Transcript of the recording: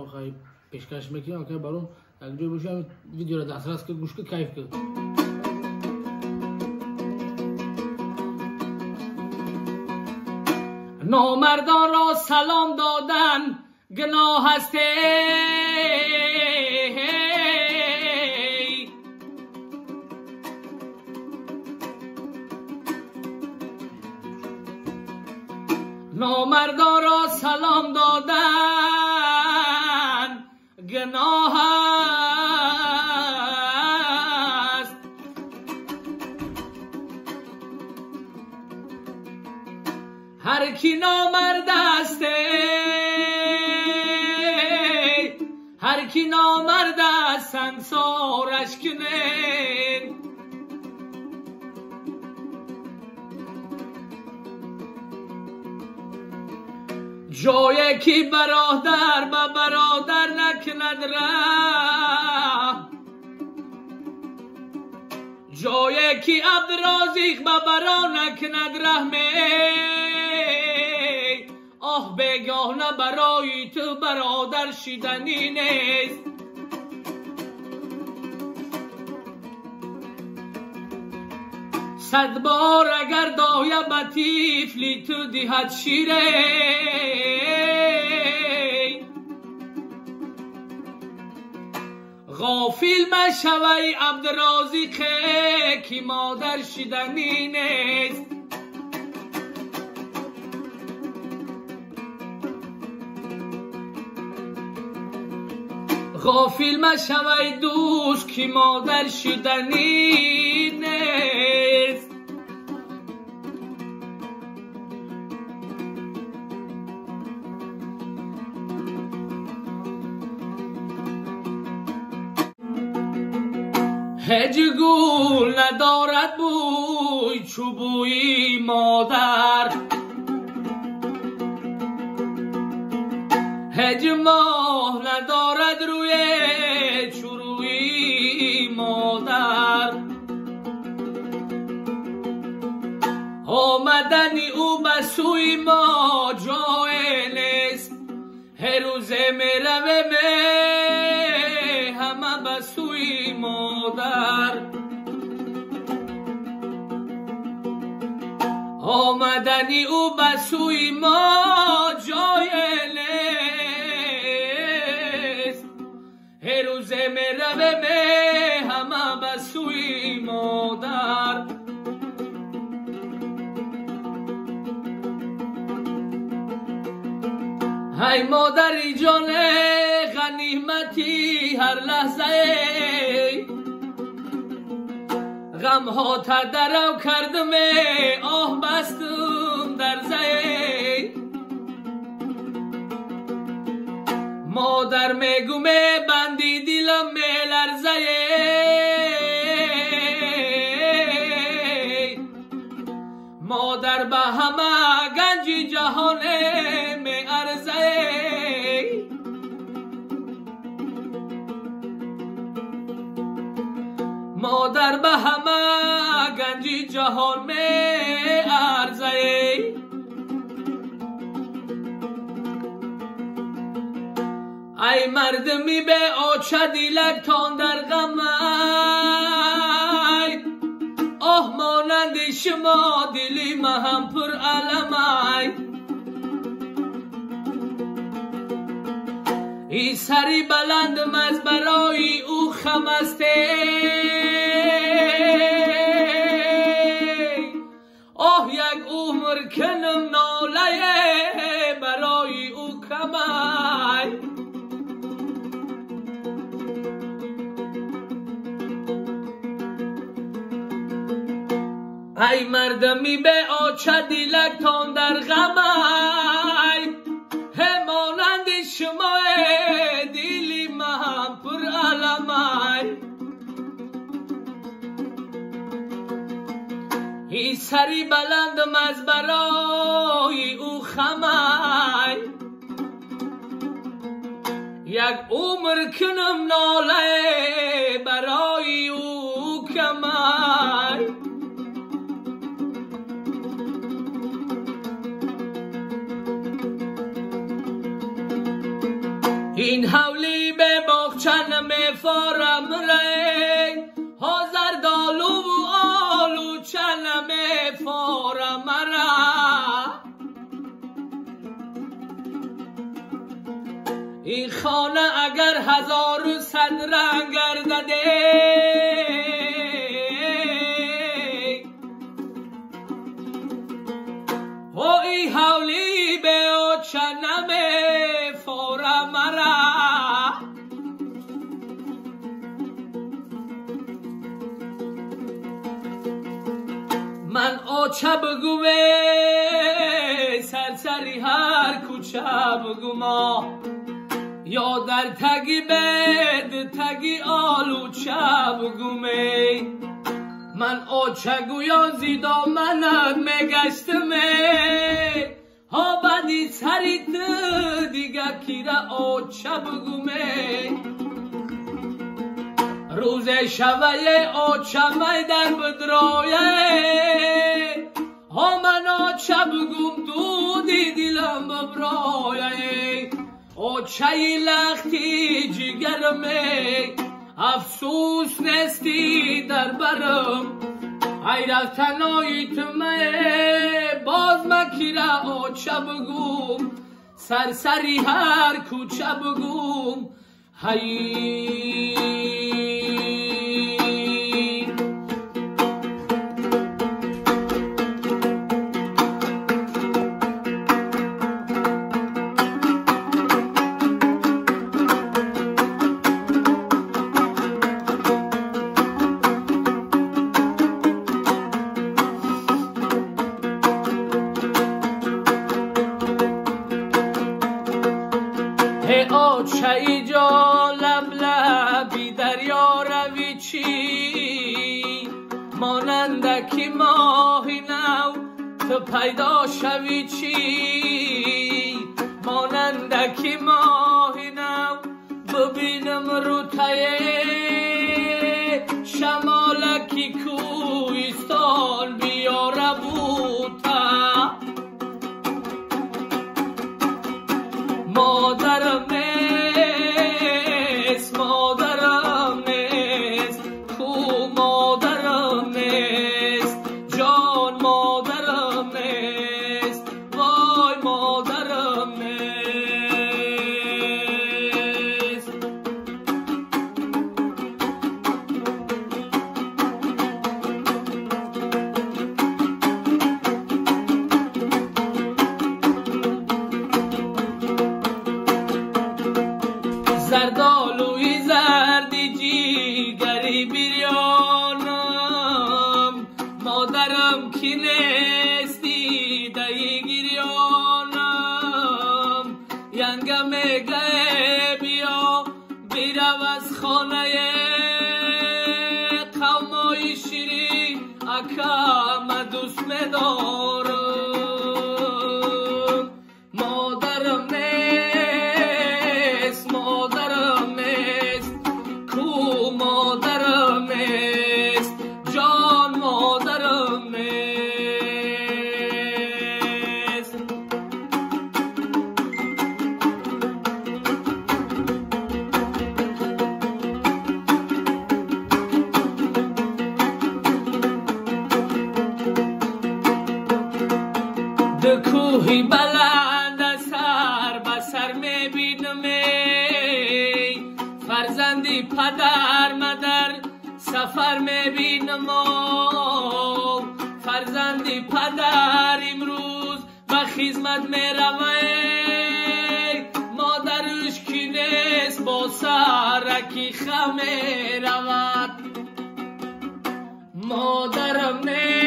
خواهی پیشکش میکنم که برام یک جای باشم ویدیو را دسترس که گوش که کیف که نامردان را سلام دادن گناه است نامردان را سلام دادن گناه است هر کی نامرد است هر کی نامرد است سنگسارش کنین جایی که برادر به برادر نکند ره جایی که عبدالرازق به برا نکند رحمه آه بگاه برای تو برادر شیدنی نیست صد بار اگر دایه به طفلی تو دهد شیره غافل مشوی عبدالرازق که مادر شیدنی نیست غافل مشوی دوست که مادر شیدنی نیست هج گل ندارد بوی چو بوی مادر هج ماه ندارد روی چو روی مادر آمدنی او به سوی ما جای نیست هر روز میروه همه به سوی مادر آمدنی او به سوی ما جای نیست هر روز میروه همه به سوی مادر ای مادری جان غنیمتی هر لحظه غم ها تا درو کردم آه بستم در زی مادر میگم بندی دلم میلرزه مادر به همه گنج جهان میارزه مادر به همه گنج جهان میارزه ای مردمی به آچه دیلک تان در غم آه مانند شما دلی ما هم پر علم ای سری بلندم از برای او خم است آه یک عمر کنم ناله برای او کم ای مردمی به آچه دیلک تان در غم همانند شما دلی من پر علم ای سری بلندم از برای او خم یک عمر کنم ناله برای او کم این حولی به باغچن میفارم ری هزار دالو و آلو چن میفارم را این خانه اگر 1100 رنگ گردده و این حولی به چن میفارم را من آچه بگوه سرسری هر کوچه بگوما یا در تگی بد تگی آلوچه بگومه من آچه گویا زیدا منت میگشتمه ها بدی سریت دیگه کیره آچه بگومه روز شوه آچه می در بدرایه ها من آچه بگوم دودی دلم ببرایه آچه لختی جگرمه افسوس نستی در برم ای رفتنای تمه باز مکیره آچه بگوم سرسری هر کوچه بگوم هی آچه ایجا لب لبی دریا روی چی مانندکی ماهی نو تو پیدا شوی چی مانندکی ماهی نو ببینم رو تایه شمالکی کوهستان بیاره بوتا مادرم نیست مادرم نیست کو مادرم نیست جان مادرم نیست وای مادرم نیست زردالوی زردی جیگری بیریانم مادرم کی نیستی دی گریانم ینگم گه بیا بیرو از خانه قومای شیرین اکم دوست میدارم مادرم نیست مادرم نیست کو مادرم نیست جان مادرم نیست دو کوهی بلند سر به سر میبینم فرزندی پدر مادر سفر میبینم فرزندی پدر امروز به خدمت میروه مادرش کی نیست با سرکی خم میرود مادرم نیست